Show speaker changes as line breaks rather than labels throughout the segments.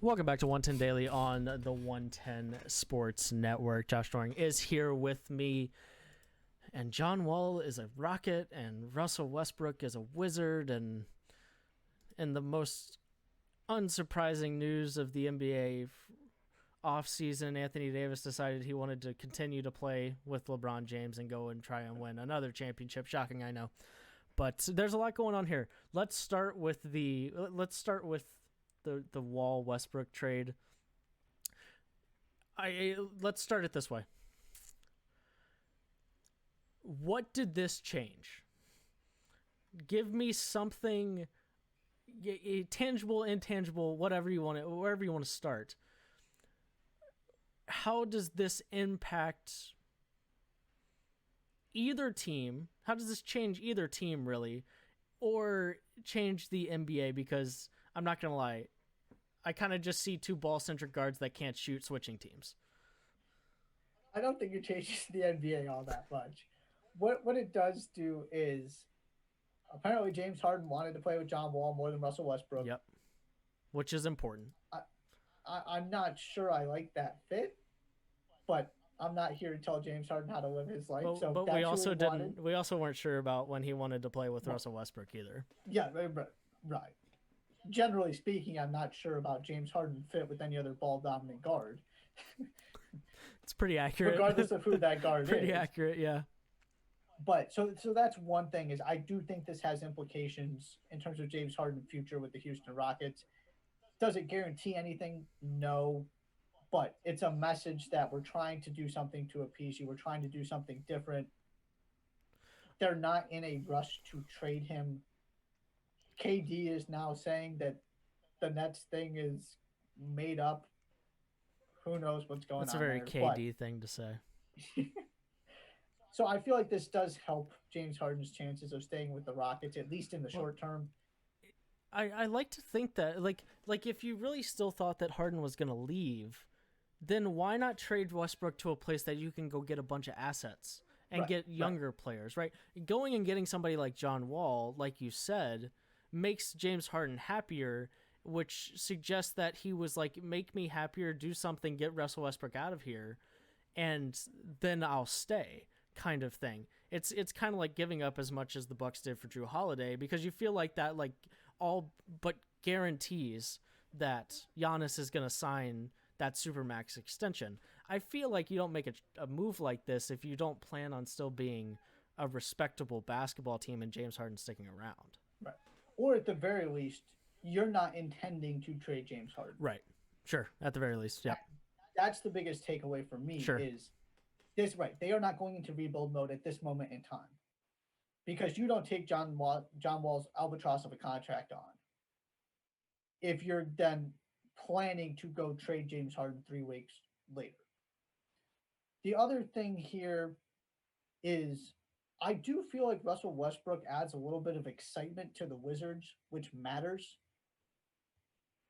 Welcome back to 110 Daily on the 110 Sports Network. Josh Doring is here with me, and John Wall is a Rocket, and Russell Westbrook is a Wizard, and the most unsurprising news of the NBA offseason, Anthony Davis decided he wanted to continue to play with LeBron James and go and try and win another championship. Shocking, I know. But there's a lot going on here. Let's start with the Wall Westbrook trade. Let's start it this way. What did this change? Give me something tangible, intangible, whatever you want to, wherever you want to start. How does this impact either team? How does this change either team, really, or change the NBA? Because I'm not gonna lie, I kind of just see two ball-centric guards that can't shoot switching teams.
I don't think it changes the NBA all that much. What it does do is, apparently James Harden wanted to play with John Wall more than Russell Westbrook.
Yep, which is important.
I'm not sure I like that fit, but I'm not here to tell James Harden how to live his life.
But we also didn't. We also weren't sure about when he wanted to play with Russell Westbrook either.
Yeah, right. Generally speaking, I'm not sure about James Harden fit with any other ball-dominant guard.
It's pretty accurate,
regardless of who that guard
pretty
is.
Pretty accurate, yeah.
But so that's one thing, is I do think this has implications in terms of James Harden's future with the Houston Rockets. Does it guarantee anything? No. But it's a message that we're trying to do something to appease you. We're trying to do something different. They're not in a rush to trade him. KD is now saying that the Nets thing is made up. Who knows what's going on?
That's a very KD thing to say.
So I feel like this does help James Harden's chances of staying with the Rockets, at least in the short term.
I like to think that, like if you really still thought that Harden was going to leave, then why not trade Westbrook to a place that you can go get a bunch of assets and get younger players, right? Going and getting somebody like John Wall, like you said, makes James Harden happier, which suggests that he was like, make me happier, do something, get Russell Westbrook out of here, and then I'll stay, kind of thing. It's kind of like giving up as much as the Bucks did for Drew Holiday, because you feel like that all but guarantees that Giannis is going to sign that Supermax extension. I feel like you don't make a move like this if you don't plan on still being a respectable basketball team and James Harden sticking around.
Right. Or at the very least, you're not intending to trade James Harden.
Right. Sure. At the very least. Yeah.
That's the biggest takeaway for me is this, right. They are not going into rebuild mode at this moment in time, because you don't take John Wall's albatross of a contract on if you're then planning to go trade James Harden 3 weeks later. The other thing here is, I do feel like Russell Westbrook adds a little bit of excitement to the Wizards, which matters.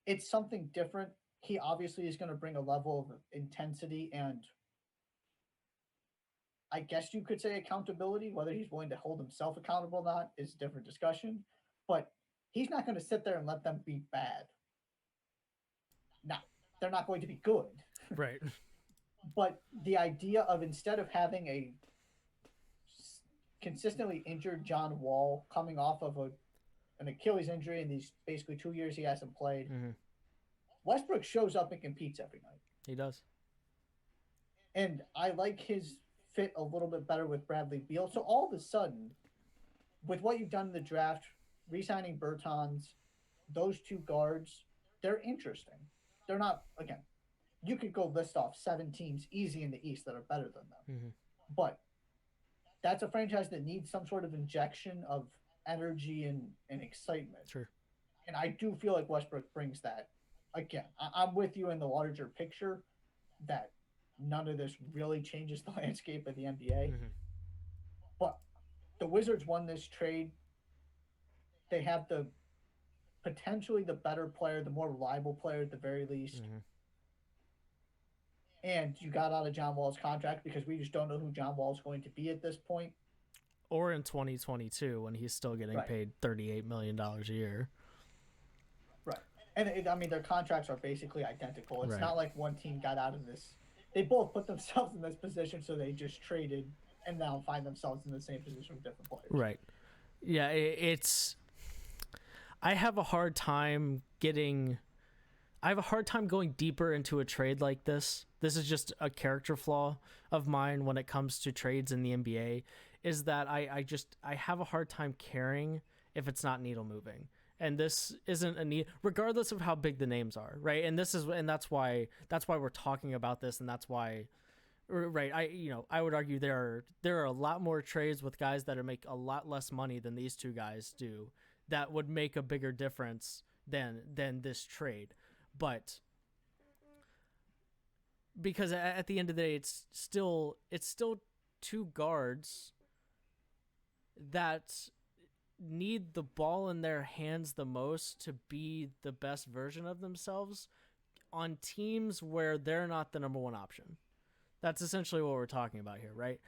It's something different. He obviously is going to bring a level of intensity and, I guess you could say, accountability. Whether he's willing to hold himself accountable or not is a different discussion. But he's not going to sit there and let them be bad. No, they're not going to be good.
Right.
But the idea of, instead of having a consistently injured John Wall coming off of an Achilles injury in these basically 2 years he hasn't played, Westbrook shows up and competes every night.
He does.
And I like his fit a little bit better with Bradley Beal. So all of a sudden, with what you've done in the draft, re-signing Bertans, those two guards, they're interesting. They're not, again, you could go list off 7 teams easy in the East that are better than them. But that's a franchise that needs some sort of injection of energy and excitement.
Sure.
And I do feel like Westbrook brings that. Again, I'm with you in the larger picture that none of this really changes the landscape of the NBA. But the Wizards won this trade. They have potentially the better player, the more reliable player at the very least. And you got out of John Wall's contract, because we just don't know who John Wall is going to be at this point.
Or in 2022, when he's still getting paid $38 million a year.
Right. And I mean, their contracts are basically identical. It's
Right.
not like one team got out of this. They both put themselves in this position, so they just traded and now find themselves in the same position with different players.
Right. Yeah, it's. I have a hard time getting. I have a hard time going deeper into a trade like this. This is just a character flaw of mine when it comes to trades in the NBA, is that I have a hard time caring if it's not needle moving. And this isn't a need, regardless of how big the names are, right? And that's why we're talking about this, and that's why, right? I would argue there are a lot more trades with guys that make a lot less money than these two guys do that would make a bigger difference than this trade. But because at the end of the day, it's still two guards that need the ball in their hands the most to be the best version of themselves on teams where they're not the number one option. That's essentially what we're talking about here, right?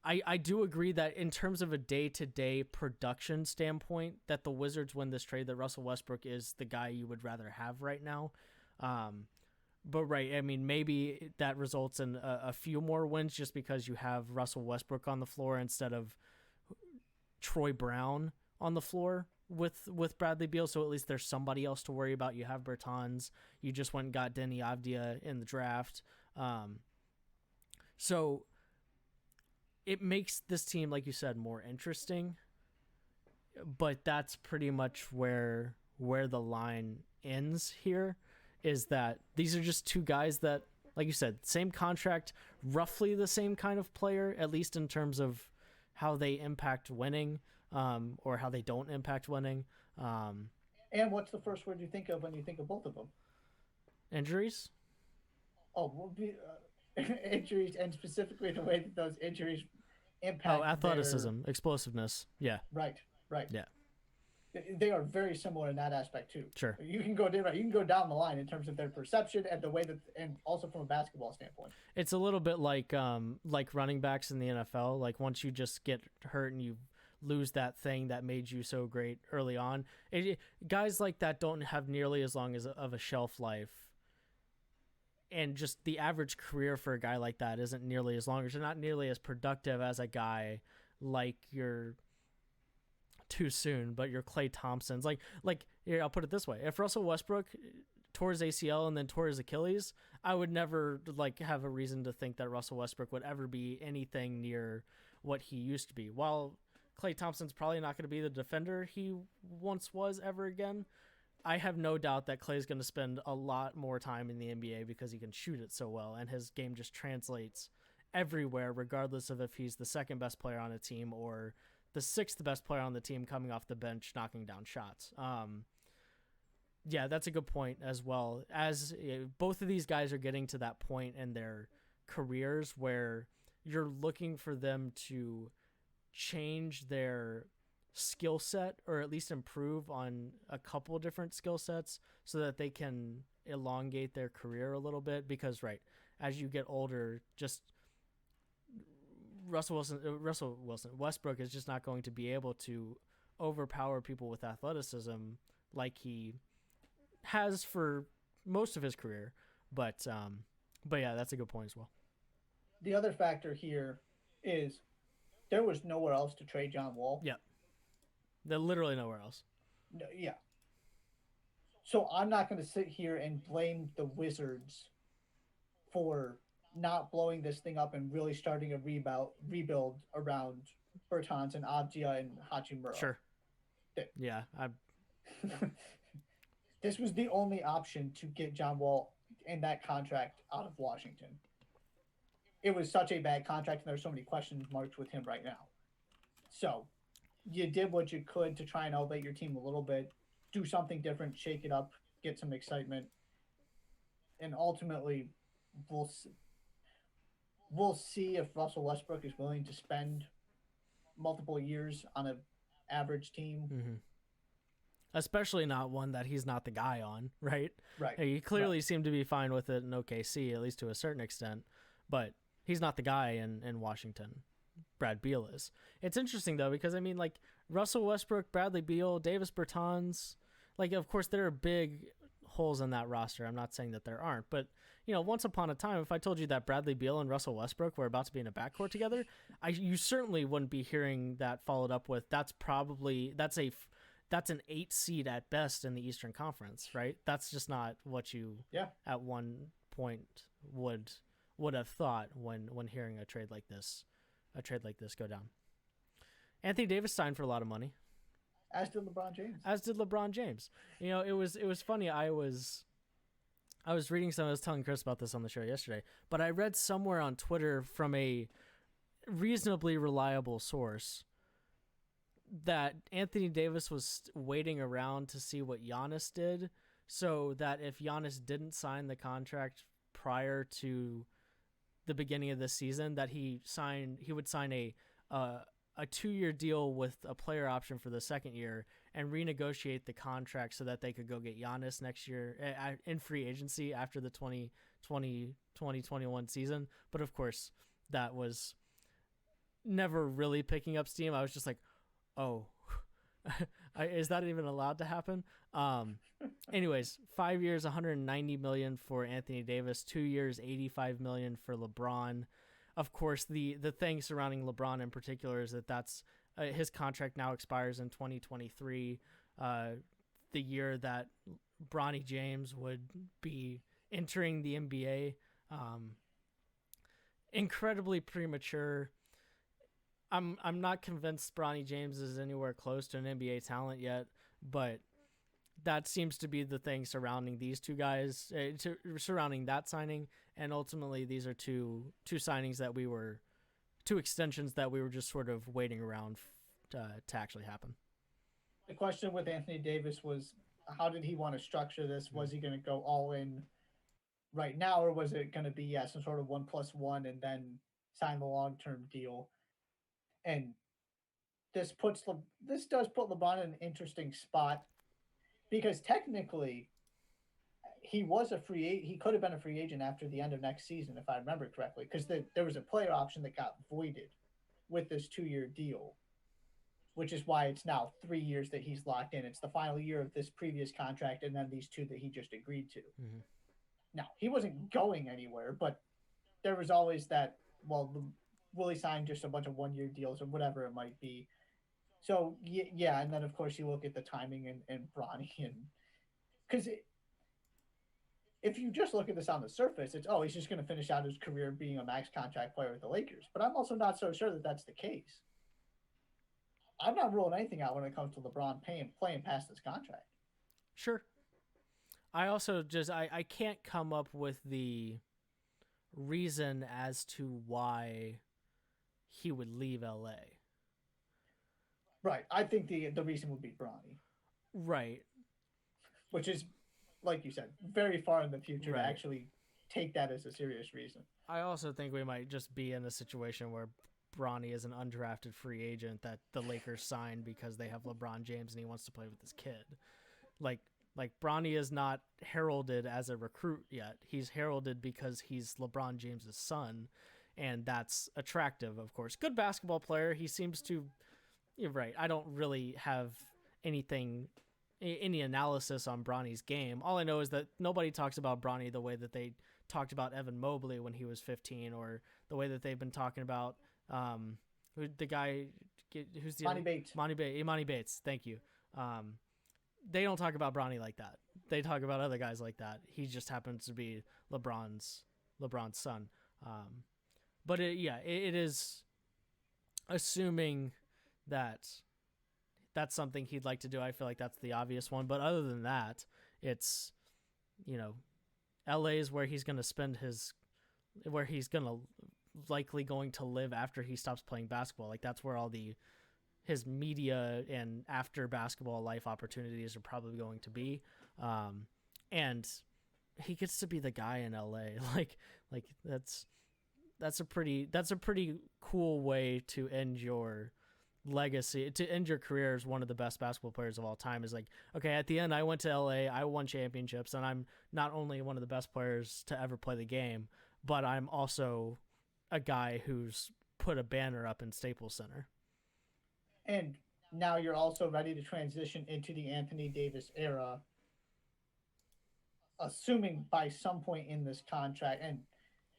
I do agree that in terms of a day-to-day production standpoint, that the Wizards win this trade, that Russell Westbrook is the guy you would rather have right now. But right, I mean, maybe that results in a few more wins just because you have Russell Westbrook on the floor instead of Troy Brown on the floor with Bradley Beal. So at least there's somebody else to worry about. You have Bertans. You just went and got Deni Avdija in the draft. So it makes this team, like you said, more interesting. But that's pretty much where the line ends here. Is that these are just two guys that, like you said, same contract, roughly the same kind of player, at least in terms of how they impact winning, or how they don't impact winning.
And what's the first word you think of when you think of both of them?
Injuries?
Oh, injuries, and specifically the way that those injuries impact.
Oh, athleticism, explosiveness. Yeah.
Right.
Yeah.
They are very similar in that aspect too.
Sure.
You can go down the line in terms of their perception and the way that, and also from a basketball standpoint.
It's a little bit like running backs in the NFL. Like once you just get hurt and you lose that thing that made you so great early on, guys like that don't have nearly as long of a shelf life. And just the average career for a guy like that isn't nearly as long, or not nearly as productive as a guy like your too soon, but your Klay Thompsons. Like here, I'll put it this way: if Russell Westbrook tore his ACL and then tore his Achilles, I would never have a reason to think that Russell Westbrook would ever be anything near what he used to be. While Klay Thompson's probably not going to be the defender he once was ever again, I have no doubt that Klay's going to spend a lot more time in the NBA because he can shoot it so well, and his game just translates everywhere, regardless of if he's the second best player on a team or the sixth best player on the team coming off the bench, knocking down shots. Yeah, that's a good point as well. As both of these guys are getting to that point in their careers where you're looking for them to change their skill set, or at least improve on a couple different skill sets so that they can elongate their career a little bit. Because right, as you get older, just Westbrook is just not going to be able to overpower people with athleticism like he has for most of his career. But yeah, that's a good point as well.
The other factor here is there was nowhere else to trade John Wall.
Yeah. There's literally nowhere else.
No, yeah. So I'm not going to sit here and blame the Wizards for not blowing this thing up and really starting a rebuild around Bertans and Avdija and Hachimura.
Sure. Yeah.
This was the only option to get John Wall and that contract out of Washington. It was such a bad contract, and there's so many question marks with him right now. So you did what you could to try and elevate your team a little bit, do something different, shake it up, get some excitement, and ultimately we'll see if Russell Westbrook is willing to spend multiple years on an average team.
Mm-hmm. Especially not one that he's not the guy on, right?
Right.
He clearly seemed to be fine with it in OKC, at least to a certain extent, but he's not the guy in Washington. Brad Beal is. It's interesting though, because I mean, like Russell Westbrook, Bradley Beal, Davis Bertans. Like, of course, there are big holes in that roster. I'm not saying that there aren't, but once upon a time, if I told you that Bradley Beal and Russell Westbrook were about to be in a backcourt together, you certainly wouldn't be hearing that followed up with that's an 8 seed at best in the Eastern Conference, right? That's just not what you at one point would have thought when hearing a trade like this go down. Anthony Davis signed for a lot of money.
As did LeBron James.
It was funny. I was reading I was telling Chris about this on the show yesterday, but I read somewhere on Twitter from a reasonably reliable source that Anthony Davis was waiting around to see what Giannis did, so that if Giannis didn't sign the contract prior to the beginning of this season, that he would sign a 2-year deal with a player option for the second year and renegotiate the contract so that they could go get Giannis next year in free agency after the 2020-2021 season. But of course, that was never really picking up steam. I was just like, oh, is that even allowed to happen? Anyways, 5 years, $190 million for Anthony Davis, 2 years, $85 million for LeBron. Of course, the thing surrounding LeBron in particular is that's his contract now expires in 2023, the year that Bronny James would be entering the NBA. Incredibly premature. I'm not convinced Bronny James is anywhere close to an NBA talent yet, but that seems to be the thing surrounding these two guys, surrounding that signing, and ultimately these are two extensions that we were just sort of waiting around to actually happen.
The question with Anthony Davis was, how did he want to structure this? Was he going to go all in right now, or was it going to be some sort of 1+1 and then sign the long-term deal? And this does put LeBron in an interesting spot, because technically he was a free agent. He could have been a free agent after the end of next season, if I remember correctly, because there was a player option that got voided with this 2-year deal, which is why it's now 3 years that he's locked in. It's the final year of this previous contract and then these 2 that he just agreed to.
Mm-hmm.
Now, he wasn't going anywhere, but there was always that, will he sign just a bunch of 1-year deals or whatever it might be? So, yeah, and then, of course, you look at the timing and Bronny, and because if you just look at this on the surface, it's, he's just going to finish out his career being a max contract player with the Lakers. But I'm also not so sure that that's the case. I'm not ruling anything out when it comes to LeBron playing past this contract.
Sure. I also I can't come up with the reason as to why he would leave LA.
Right. I think the reason would be Bronny.
Right.
Which is, like you said, very far in the future to actually take that as a serious reason. I
also think we might just be in a situation where Bronny is an undrafted free agent that the Lakers signed because they have LeBron James and he wants to play with his kid. Like Bronny is not heralded as a recruit yet. He's heralded because he's LeBron James's son, and that's attractive, of course. Good basketball player. He seems to... You're right. I don't really have any analysis on Bronny's game. All I know is that nobody talks about Bronny the way that they talked about Evan Mobley when he was 15, or the way that they've been talking about the guy who's the Imani Bates. Thank you. They don't talk about Bronny like that. They talk about other guys like that. He just happens to be LeBron's son. But it is assuming that that's something he'd like to do. I feel like that's the obvious one. But other than that, it's, LA is where he's going to likely going to live after he stops playing basketball. Like, that's where all his media and after basketball life opportunities are probably going to be. And he gets to be the guy in LA. Like that's a pretty cool way to end your legacy, to end your career as one of the best basketball players of all time. Is like, okay, at the end I went to LA, I won championships, and I'm not only one of the best players to ever play the game, but I'm also a guy who's put a banner up in Staples Center.
And now you're also ready to transition into the Anthony Davis era, assuming by some point in this contract, and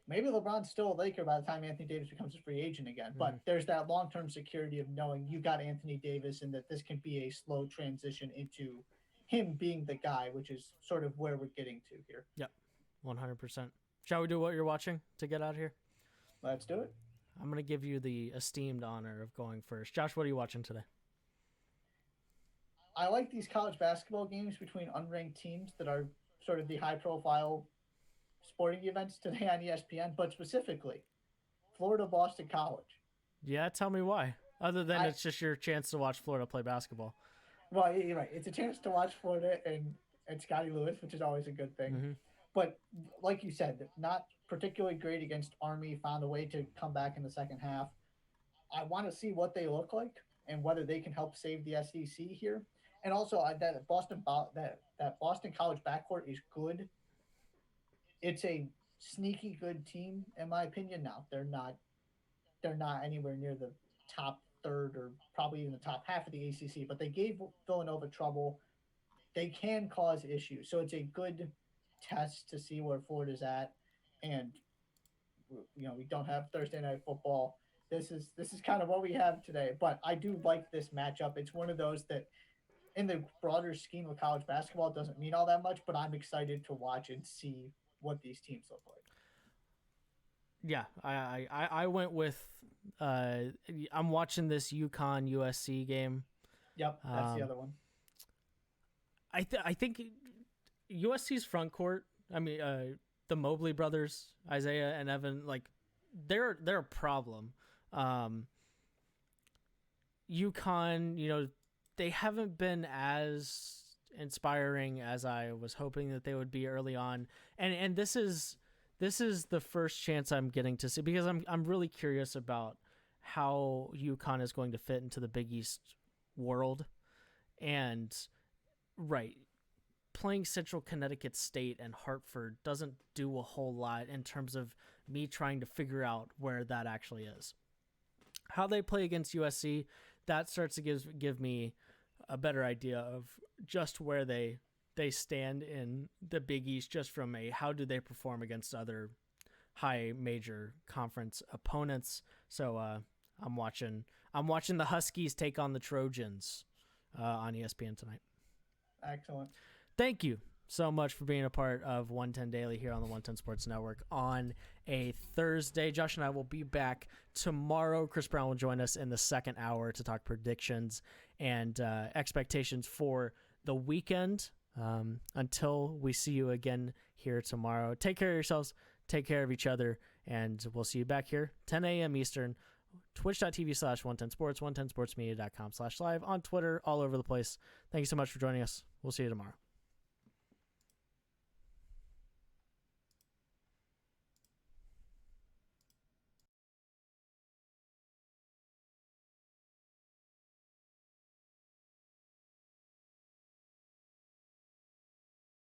maybe LeBron's still a Laker by the time Anthony Davis becomes a free agent again, but there's that long-term security of knowing you got Anthony Davis and that this can be a slow transition into him being the guy, which is sort of where we're getting to here.
Yep, 100%. Shall we do what you're watching to get out of here?
Let's do it.
I'm going to give you the esteemed honor of going first. Josh, what are you watching today?
I like these college basketball games between unranked teams that are sort of the high-profile sporting events today on ESPN, but specifically Florida-Boston College.
Yeah, tell me why. Other than it's just your chance to watch Florida play basketball.
Well, you're right. It's a chance to watch Florida and Scotty Lewis, which is always a good thing.
Mm-hmm.
But like you said, not particularly great against Army, found a way to come back in the second half. I want to see what they look like and whether they can help save the SEC here. And also that Boston College backcourt is good. It's a sneaky good team, in my opinion. Now they're not anywhere near the top third or probably even the top half of the ACC, but they gave Villanova trouble. They can cause issues, so it's a good test to see where Florida's at. And we don't have Thursday night football. This is kind of what we have today, but I do like this matchup. It's one of those that, in the broader scheme of college basketball, it doesn't mean all that much, but I'm excited to watch and see what these teams look like.
Yeah, I went with I'm watching this UConn USC game.
Yep, that's the other one.
I think USC's front court, I mean the Mobley brothers, Isaiah and Evan, like they're a problem. UConn, they haven't been as inspiring as I was hoping that they would be early on, and this is the first chance I'm getting to see, because I'm really curious about how UConn is going to fit into the Big East world. And right, playing Central Connecticut State and Hartford doesn't do a whole lot in terms of me trying to figure out where that actually is. How they play against USC, that starts to give me a better idea of just where they stand in the Big East, just from a how do they perform against other high major conference opponents. So I'm watching the Huskies take on the Trojans on ESPN tonight.
Excellent.
Thank you so much for being a part of 110 Daily here on the 110 Sports Network on a Thursday. Josh and I will be back tomorrow. Chris Brown will join us in the second hour to talk predictions and expectations for the weekend. Until we see you again here tomorrow, take care of yourselves, take care of each other, and we'll see you back here 10 a.m. Eastern, twitch.tv/110sports, 110sportsmedia.com/live, on Twitter, all over the place. Thank you so much for joining us. We'll see you tomorrow.